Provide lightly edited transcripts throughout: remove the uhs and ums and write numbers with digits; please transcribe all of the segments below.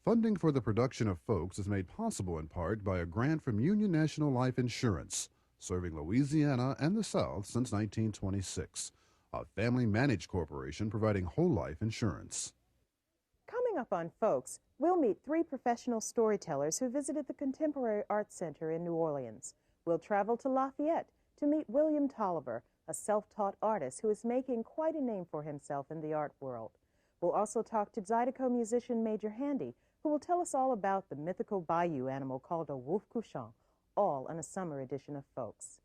Funding for the production of Folks is made possible in part by a grant from Union National Life Insurance, serving Louisiana and the South since 1926. A family-managed corporation providing whole life insurance. Coming up on Folks, we'll meet three professional storytellers who visited the Contemporary Arts Center in New Orleans. We'll travel to Lafayette to meet William Tolliver, a self-taught artist who is making quite a name for himself in the art world. We'll also talk to Zydeco musician Major Handy, who will tell us all about the mythical bayou animal called a Woof Couchon, all in a summer edition of Folks.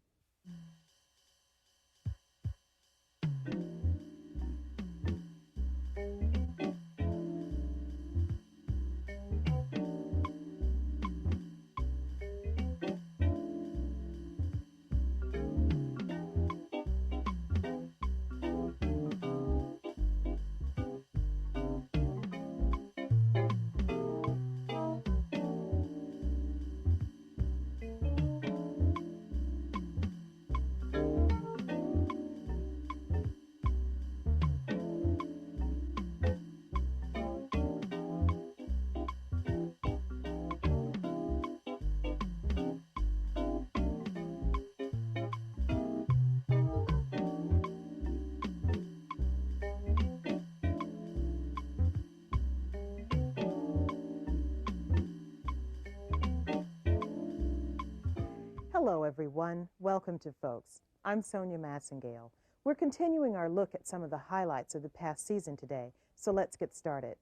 Hello, everyone. Welcome to Folks. I'm Sonya Masingale. We're continuing our look at some of the highlights of the past season today, so let's get started.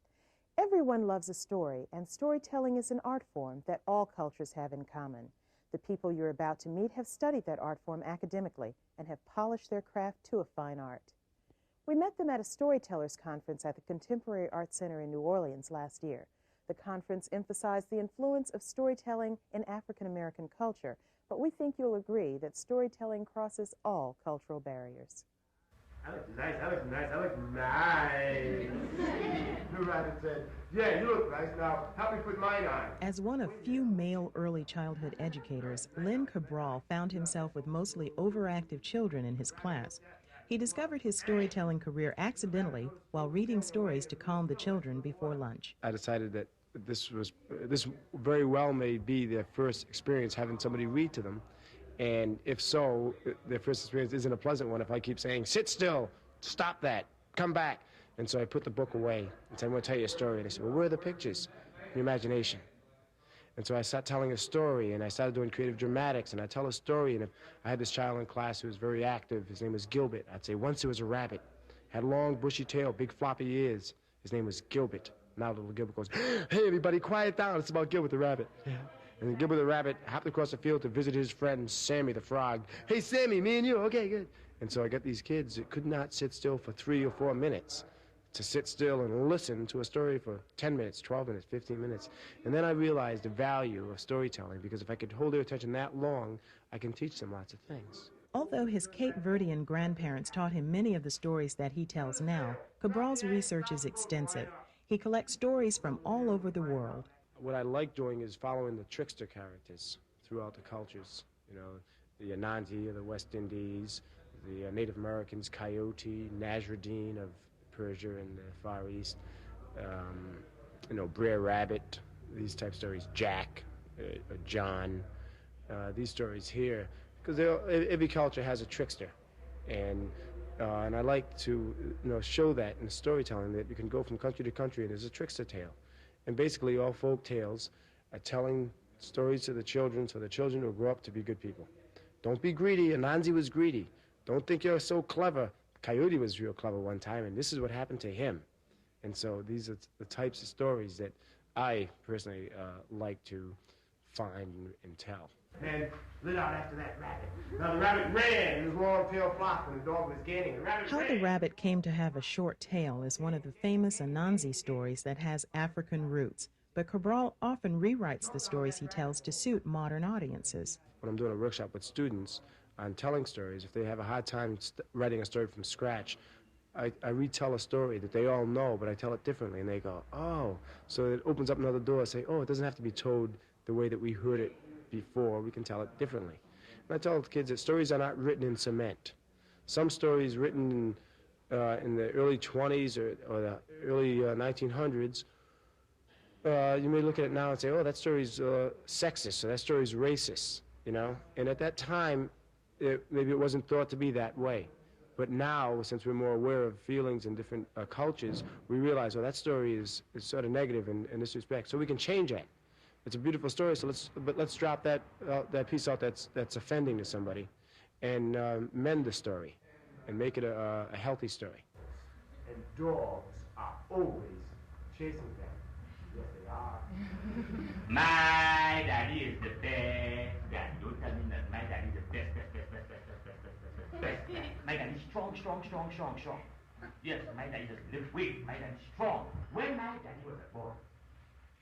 Everyone loves a story, and storytelling is an art form that all cultures have in common. The people you're about to meet have studied that art form academically and have polished their craft to a fine art. We met them at a Storytellers Conference at the Contemporary Arts Center in New Orleans last year. The conference emphasized the influence of storytelling in African American culture, but we think you'll agree that storytelling crosses all cultural barriers. I look nice, I look nice, I look nice. The rabbit said, yeah, you look nice. Now, help me put mine on. As one of few male early childhood educators, Lynn Cabral found himself with mostly overactive children in his class. He discovered his storytelling career accidentally while reading stories to calm the children before lunch. I decided that this very well may be their first experience having somebody read to them. And if so, their first experience isn't a pleasant one if I keep saying, sit still, stop that, come back. And so I put the book away and said, I'm going to tell you a story. And they said, well, where are the pictures? Your imagination. And so I started telling a story, and I started doing creative dramatics, and I tell a story, and if I had this child in class who was very active. His name was Gilbert. I'd say, once there was a rabbit, had a long, bushy tail, big floppy ears. His name was Gilbert. Now little Gilbert goes, hey, everybody, quiet down. It's about Gilbert the rabbit. Yeah. And Gilbert the rabbit happened across the field to visit his friend Sammy the frog. Hey, Sammy, me and you, okay, good. And so I got these kids that could not sit still for 3 or 4 minutes, to sit still and listen to a story for 10 minutes, 12 minutes, 15 minutes. And then I realized the value of storytelling, because if I could hold their attention that long, I can teach them lots of things. Although his Cape Verdean grandparents taught him many of the stories that he tells now, Cabral's research is extensive. He collects stories from all over the world. What I like doing is following the trickster characters throughout the cultures. You know, the Anansi of the West Indies, the Native Americans, Coyote, Nasruddin of Persia and the Far East, you know, Brer Rabbit, these type stories, Jack, John, these stories here, because every culture has a trickster, and I like to, you know, show that in storytelling, that you can go from country to country and there's a trickster tale. And basically all folk tales are telling stories to the children so the children will grow up to be good people. Don't be greedy. Anansi was greedy. Don't think you're so clever. Coyote was real clever one time, and this is what happened to him. And so these are the types of stories that I personally like to find and tell. And lit out after that rabbit. Now the rabbit ran, his long tail flopped, and the dog was gaining. How the rabbit came to have a short tail is one of the famous Anansi stories that has African roots. But Cabral often rewrites the stories he tells to suit modern audiences. When I'm doing a workshop with students on telling stories, if they have a hard time writing a story from scratch, I retell a story that they all know, but I tell it differently, and they go, oh. So it opens up another door, say, oh, it doesn't have to be told the way that we heard it before. We can tell it differently. And I tell the kids that stories are not written in cement. Some stories written in the early 20s or the early 1900s you may look at it now and say, oh, that story's sexist, or that story's racist, you know? And at that time, maybe it wasn't thought to be that way. But now, since we're more aware of feelings in different cultures, we realize, well, that story is sort of negative in this respect. So we can change that. It's a beautiful story, so let's drop that piece out that's offending to somebody, and mend the story, and make it a healthy story. And dogs are always chasing them. Yes, they are. My daddy is the best daddy. Don't tell me that my daddy is the best. My daddy is strong. Yes, my daddy doesn't lift weight. My daddy is strong. When my daddy was a boy,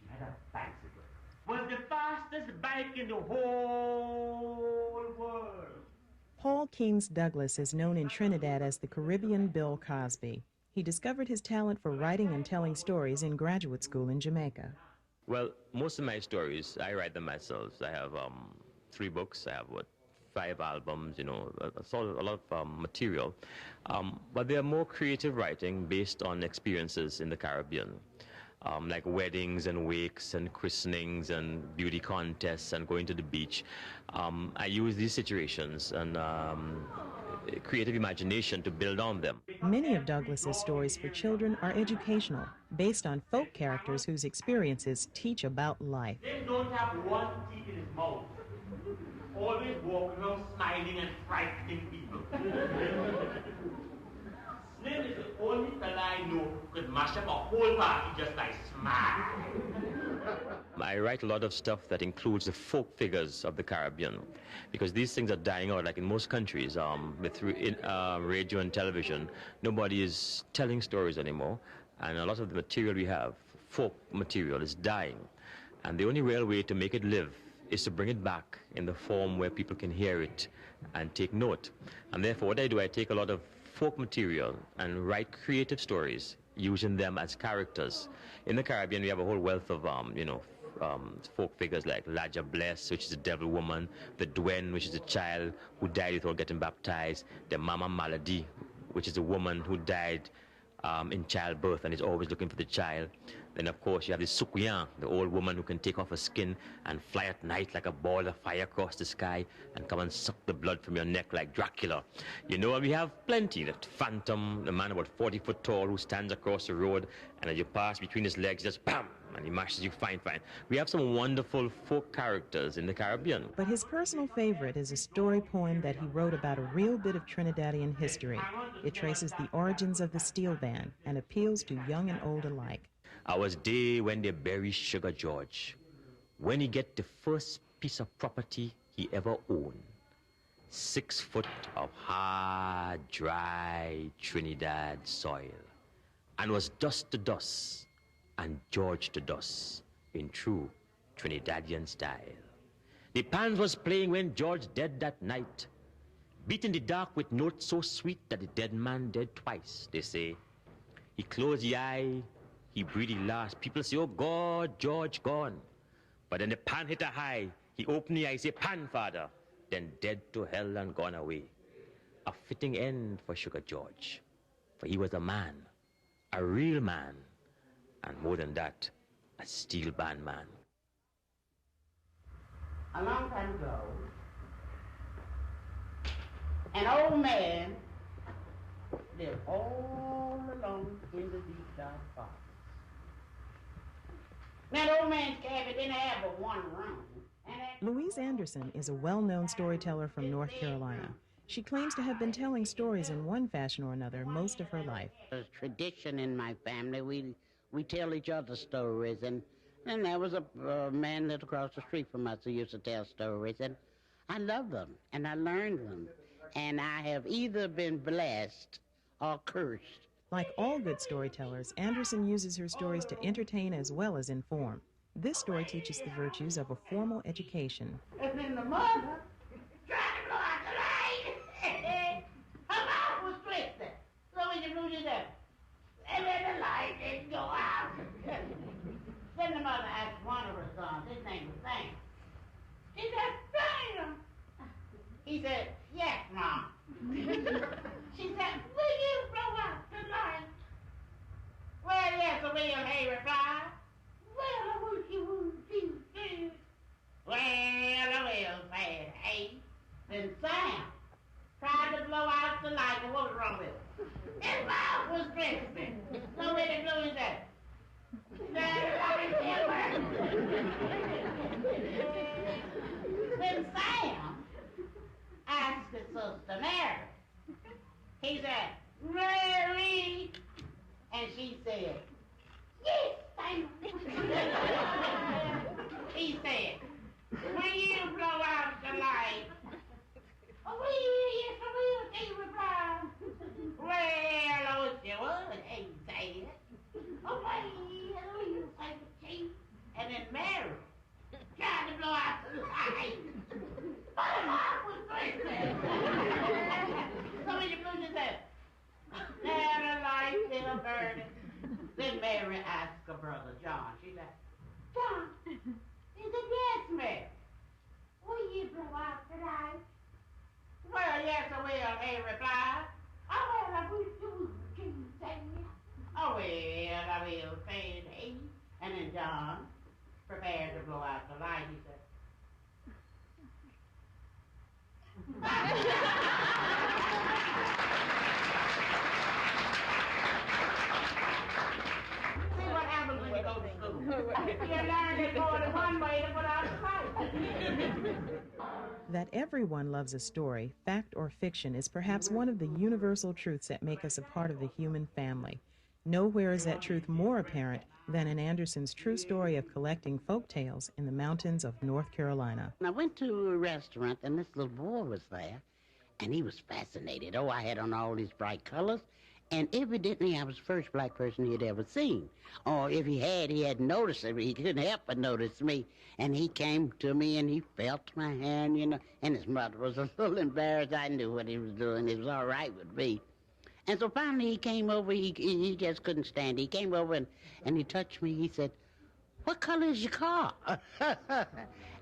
he had a bicycle. Was the fastest bike in the whole world. Paul Keynes Douglas is known in Trinidad as the Caribbean Bill Cosby. He discovered his talent for writing and telling stories in graduate school in Jamaica. Well, most of my stories, I write them myself. I have 3 books. I have, 5 albums, you know, a lot of material. But they are more creative writing based on experiences in the Caribbean, like weddings and wakes and christenings and beauty contests and going to the beach. I use these situations and creative imagination to build on them. Many of Douglas's stories for children are educational, based on folk characters whose experiences teach about life. They don't have one teeth in his mouth. Always walking around smiling and frightening people. Slim is the only fella I know who could mash up a whole party just by smiling. I write a lot of stuff that includes the folk figures of the Caribbean, because these things are dying out, like in most countries, through radio and television. Nobody is telling stories anymore, and a lot of the material we have, folk material, is dying. And the only real way to make it live is to bring it back in the form where people can hear it and take note. And therefore, what I do, I take a lot of folk material and write creative stories using them as characters. In the Caribbean, we have a whole wealth of, folk figures like Laja Bless, which is a devil woman, the Dwen, which is a child who died without getting baptized, the Mama Malady, which is a woman who died in childbirth and is always looking for the child. Then, of course, you have the Sukuyan, the old woman who can take off her skin and fly at night like a ball of fire across the sky and come and suck the blood from your neck like Dracula. You know, we have plenty. That Phantom, the man about 40 foot tall who stands across the road, and as you pass between his legs, just bam, and he mashes you fine. We have some wonderful folk characters in the Caribbean. But his personal favorite is a story poem that he wrote about a real bit of Trinidadian history. It traces the origins of the steel band and appeals to young and old alike. I was there when they buried Sugar George, when he get the first piece of property he ever owned. 6 foot of hard, dry Trinidad soil, and was dust to dust and George to dust in true Trinidadian style. The pans was playing when George dead that night, beat in the dark with notes so sweet that the dead man dead twice, they say. He closed the eye, he breathed the last. People say, oh God, George gone. But then the pan hit a high. He opened the eye, say, pan, father. Then dead to hell and gone away. A fitting end for Sugar George. For he was a man, a real man. And more than that, a steel band man. A long time ago, an old man lived all alone in the deep dark forest. That old man's cabin didn't have but one room. Louise Anderson is a well-known storyteller from North Carolina. She claims to have been telling stories in one fashion or another most of her life. There's tradition in my family. We tell each other stories, and there was a man that across the street from us who used to tell stories, and I love them, and I learned them, and I have either been blessed or cursed. Like all good storytellers, Anderson uses her stories to entertain as well as inform. This story teaches the virtues of a formal education. And then the mother tried to blow out the light. Her mouth was twisted, so we could lose it up. And then the light didn't go out. Then the mother asked one of her sons, his name was Sam. She said, Sam. He said, yes, Mom. She said, will you blow out the light? Well, yes, the William Hay replied. Well, said, hey. Then Sam tried to blow out the light, but what was wrong with it? His mouth was dripping. So when it blew his head. Then Sam asked his sister Mary. He said, Mary. And she said, yes, Sam. He said, will you blow out the light? Oh, yes, I will, he replied. Well, I wish you would, he said. Oh, well, you say the chief. And then Mary tried to blow out the light. But her mouth was twisted. So when you blew his head, there the light still burning. Then Mary asked her brother John. She said, John, he said, yes, Mary. Will you blow out the light? Well, yes, I will, he replied. Oh, well, I wish you would, he said. Oh, well, I will, said he. And then John prepared to blow out the light. He said, see what happens when you go to school. You learn there's more than one way to put out the light. That everyone loves a story, fact or fiction, is perhaps one of the universal truths that make us a part of the human family. Nowhere is that truth more apparent than in Anderson's true story of collecting folk tales in the mountains of North Carolina. I went to a restaurant, and this little boy was there, and he was fascinated. Oh, I had on all these bright colors, and evidently I was the first black person he had ever seen. Or if he hadn't noticed it, he couldn't help but notice me. And he came to me, and he felt my hand, you know, and his mother was a little embarrassed. I knew what he was doing. It was all right with me. And so finally he came over, he just couldn't stand it. He came over and he touched me. He said, what color is your car?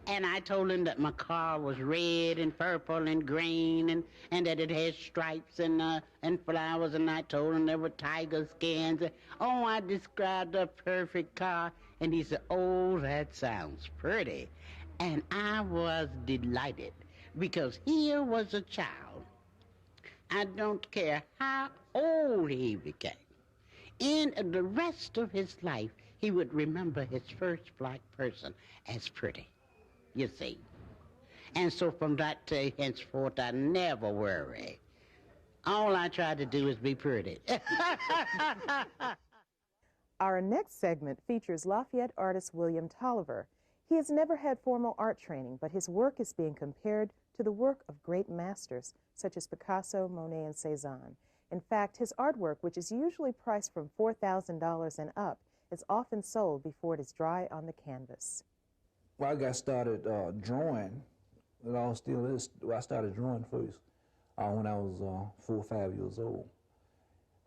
And I told him that my car was red and purple and green and that it had stripes and flowers. And I told him there were tiger skins. Oh, I described a perfect car. And he said, oh, that sounds pretty. And I was delighted because here was a child. I don't care how old he became. In the rest of his life, he would remember his first black person as pretty, you see. And so from that day henceforth, I never worry. All I try to do is be pretty. Our next segment features Lafayette artist William Tolliver. He has never had formal art training, but his work is being compared to the work of great masters such as Picasso, Monet, and Cézanne. In fact, his artwork, which is usually priced from $4,000 and up, is often sold before it is dry on the canvas. Well, I got started drawing. It all still is. I started drawing first when I was 4 or 5 years old.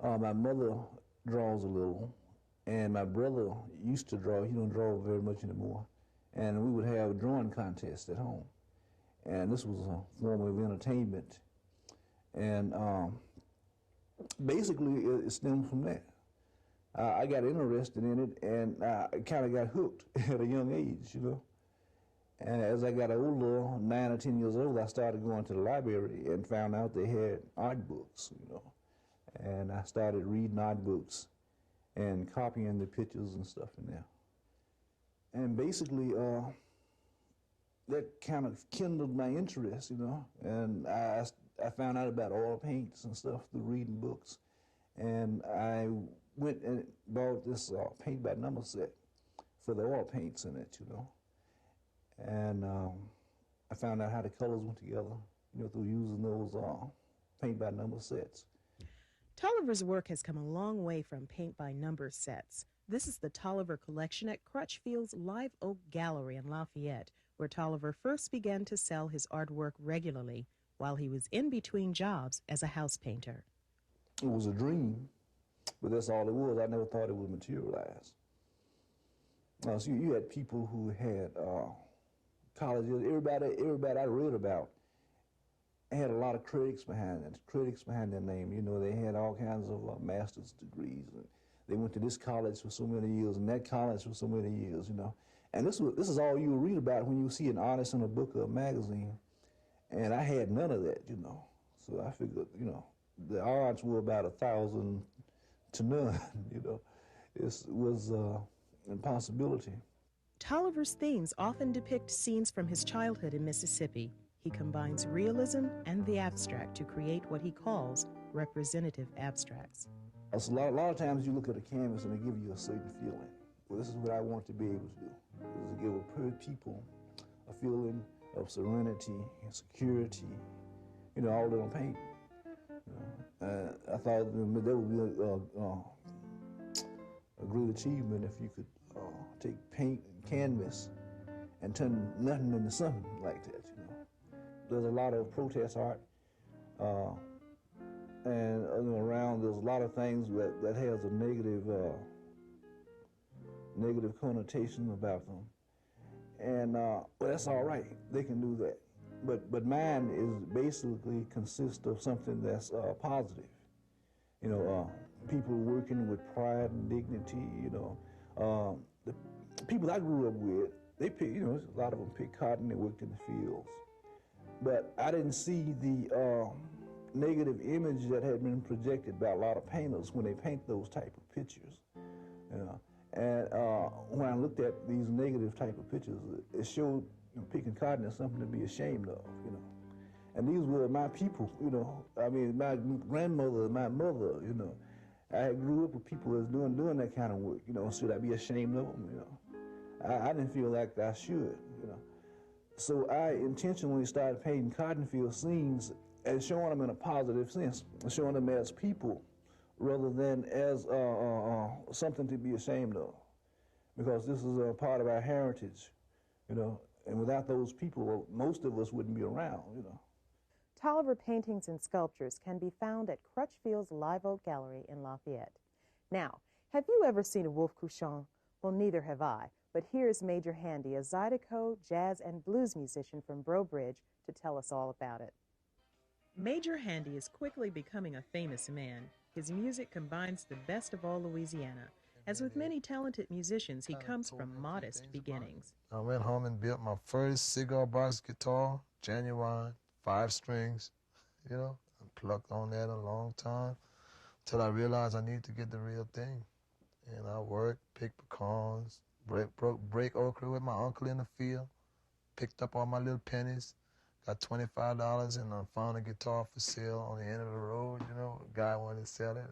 My mother draws a little, and my brother used to draw. He don't draw very much anymore. And we would have drawing contests at home. And this was a form of entertainment. And basically, it stemmed from that. I got interested in it, and I kind of got hooked at a young age, you know. And as I got older, 9 or 10 years old, I started going to the library and found out they had art books, you know. And I started reading art books and copying the pictures and stuff in there. And basically, that kind of kindled my interest, you know. And I found out about oil paints and stuff through reading books. And I went and bought this paint by number set for the oil paints in it, you know. And I found out how the colors went together, you know, through using those paint by number sets. Tolliver's work has come a long way from paint by number sets. This is the Toliver collection at Crutchfield's Live Oak Gallery in Lafayette, where Toliver first began to sell his artwork regularly while he was in between jobs as a house painter. It was a dream, but that's all it was. I never thought it would materialize. So you had people who had colleges, everybody I read about had a lot of critics behind their name. You know, they had all kinds of master's degrees. And they went to this college for so many years and that college for so many years, you know. And this is all you read about when you see an artist in a book or a magazine. And I had none of that, you know. So I figured, you know, the odds were about 1,000 to none, you know. It was an impossibility. Tolliver's themes often depict scenes from his childhood in Mississippi. He combines realism and the abstract to create what he calls representative abstracts. A lot of times you look at a canvas and they give you a certain feeling. Well, this is what I want to be able to do, is to give people a feeling of serenity and security, you know, all that on paint. You know, I thought that would be a great achievement if you could take paint and canvas and turn nothing into something like that, you know. There's a lot of protest art, and you know, around there's a lot of things that has a negative connotation about them. And well, that's all right, they can do that. But mine is basically consists of something that's positive. You know, people working with pride and dignity, you know. The people I grew up with, they pick, you know, a lot of them picked cotton, they worked in the fields. But I didn't see the negative image that had been projected by a lot of painters when they paint those type of pictures. You know? And when I looked at these negative type of pictures, it showed, you know, picking cotton as something to be ashamed of, you know. And these were my people, you know. I mean, my grandmother, my mother, you know. I grew up with people that's doing that kind of work, you know. Should I be ashamed of them, you know? I didn't feel like I should, you know. So I intentionally started painting cotton field scenes and showing them in a positive sense, showing them as people rather than as something to be ashamed of. Because this is a part of our heritage, you know. And without those people, most of us wouldn't be around, you know. Toliver paintings and sculptures can be found at Crutchfield's Live Oak Gallery in Lafayette. Now, have you ever seen a Woof Couchon? Well, neither have I, but here's Major Handy, a Zydeco, jazz, and blues musician from Breaux Bridge, to tell us all about it. Major Handy is quickly becoming a famous man. His music combines the best of all Louisiana. As with many talented musicians, he comes from modest beginnings. I went home and built my first cigar box guitar, genuine, 5 strings, you know. I plucked on that a long time till I realized I needed to get the real thing. And I worked, picked pecans, break okra with my uncle in the field, picked up all my little pennies, got $25, and I found a guitar for sale on the end of the road, you know. A guy wanted to sell it,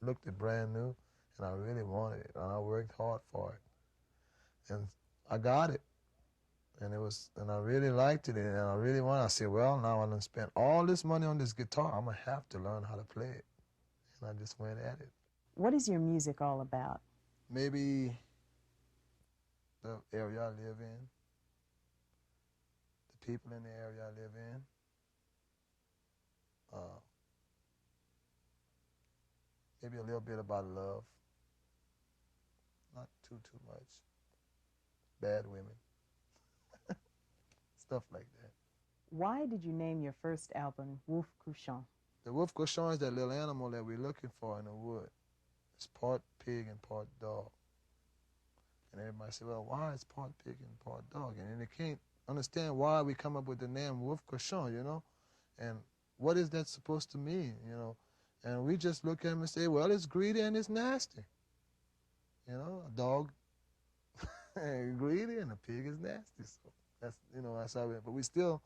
looked it brand new, and I really wanted it, and I worked hard for it. And I got it. And I really liked it, and I really wanted it. I said, well, now I'm gonna spend all this money on this guitar, I'm gonna have to learn how to play it. And I just went at it. What is your music all about? Maybe the area I live in, the people in the area I live in, maybe a little bit about love, not too much, bad women. Stuff like that. Why did you name your first album Woof Couchon? The Woof Couchon is that little animal that we're looking for in the wood. It's part pig and part dog. And everybody said, well, why is part pig and part dog? And they can't understand why we come up with the name Woof Couchon, you know? And what is that supposed to mean, you know? And we just look at him and say, well, it's greedy and it's nasty. You know, a dog is greedy and a pig is nasty. So that's, you know, that's how we, but we still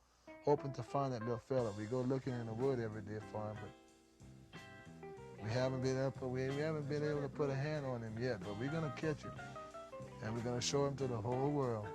hoping to find that little fella. We go looking in the wood every day for him, but we haven't been able to put a hand on him yet, but we're gonna catch him. And we're gonna show him to the whole world.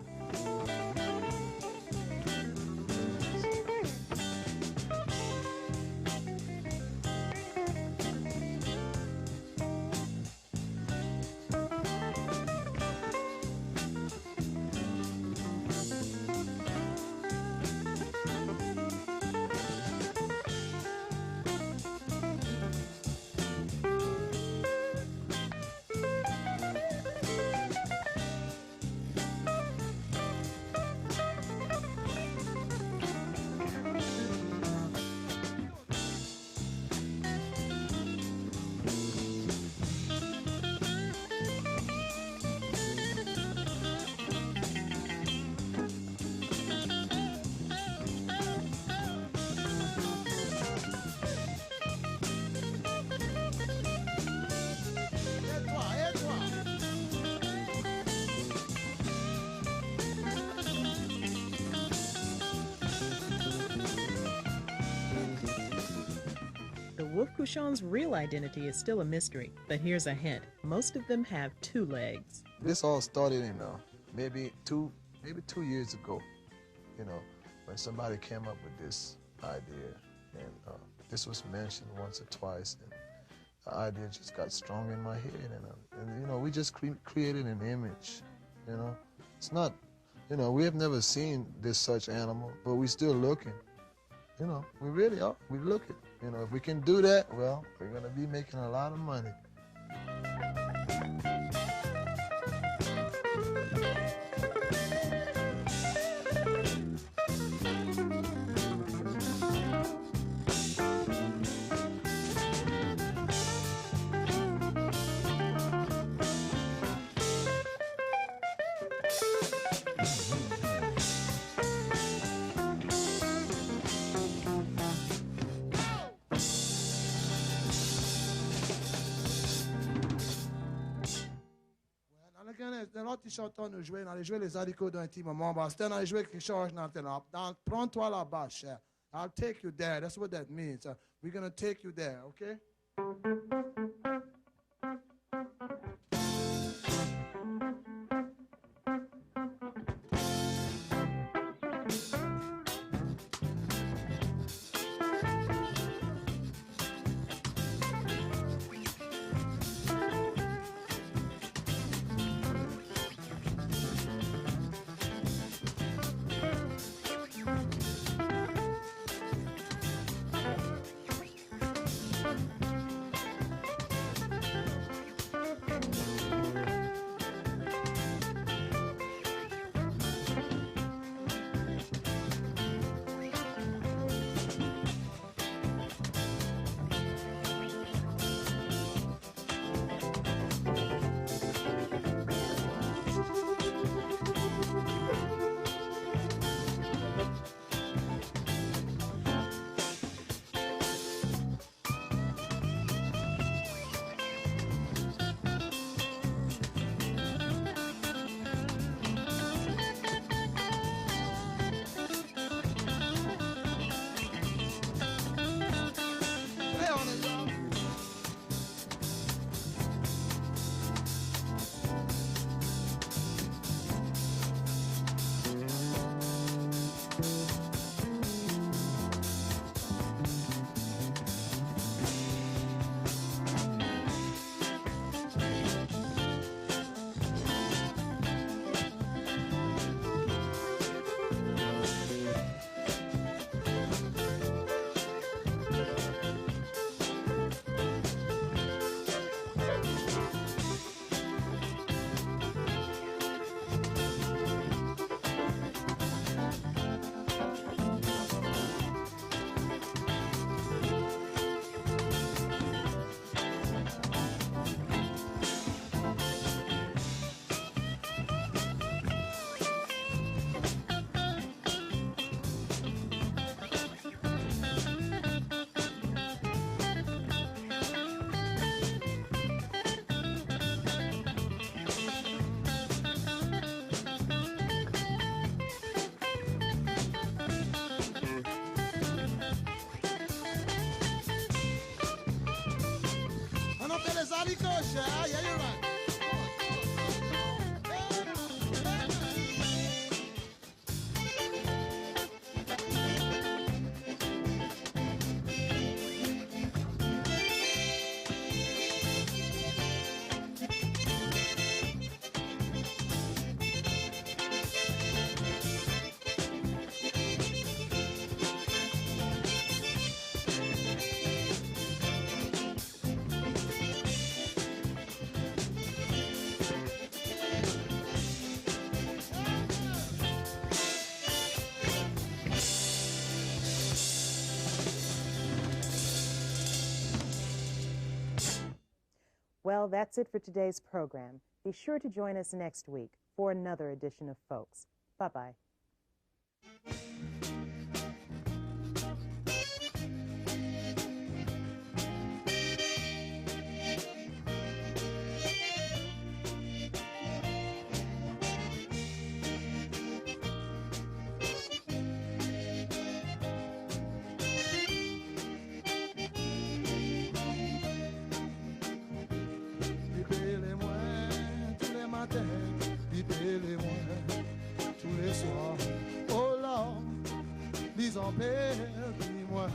Wolf Couchon's real identity is still a mystery, but here's a hint. Most of them have 2 legs. This all started in maybe two years ago, when somebody came up with this idea, and this was mentioned once or twice, and the idea just got strong in my head, and we just created an image. It's not, we have never seen this such animal, but we're still looking. We really are. We're looking. If we can do that, well, we're gonna be making a lot of money. Dans l'autre chanson, nous jouons, on allait jouer les Zydeco d'un petit moment. C'était on allait jouer quelque chose dans prends-toi là-bas, cher. I'll take you there. That's what that means. We're going to take you there, okay? Zydeco, yeah, you're right. Well, that's it for today's program. Be sure to join us next week for another edition of Folks. Bye-bye. perdis-moi.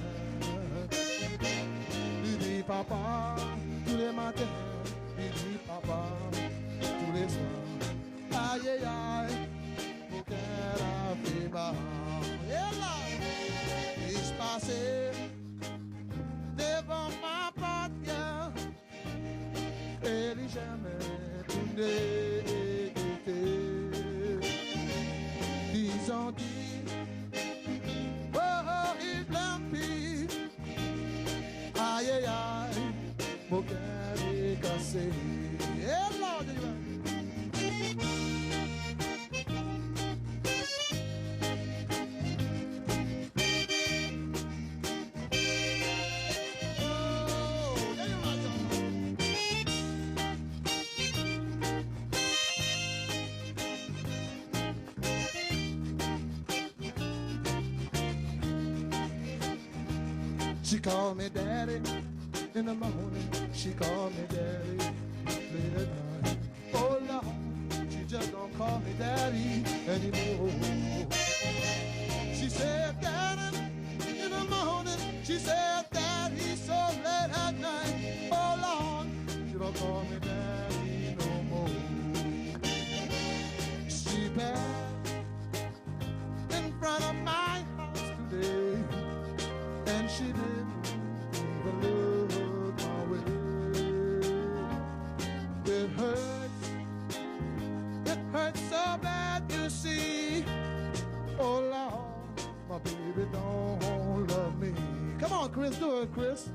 Il dit papa, tous les matins, il dit papa, tous les soirs. Aïe, aïe, aïe, mon cœur a fait mal. Et là, il se passait devant ma porte, yeah. Et il jamais tourné écouté. Ils ont dit, oh, il blâme. Aïe, aïe, aïe, mon cœur est cassé. Et là, she called me daddy in the morning. She called me daddy late at night. Oh Lord, she just don't call me daddy anymore. She said daddy in the morning. She said daddy so late at night. Oh Lord, she don't call me daddy no more. She passed in front of my house today, and she didn't even look my way. It hurts so bad, you see. Oh Lord, my baby don't love me. Come on, Chris, do it, Chris.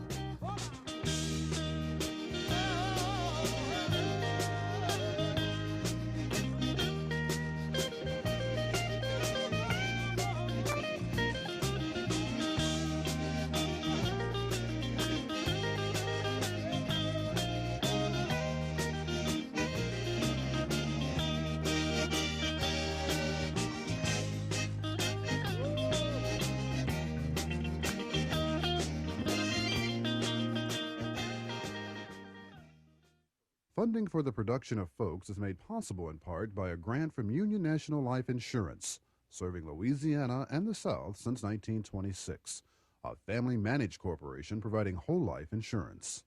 Funding for the production of Folks is made possible in part by a grant from Union National Life Insurance, serving Louisiana and the South since 1926, a family-managed corporation providing whole life insurance.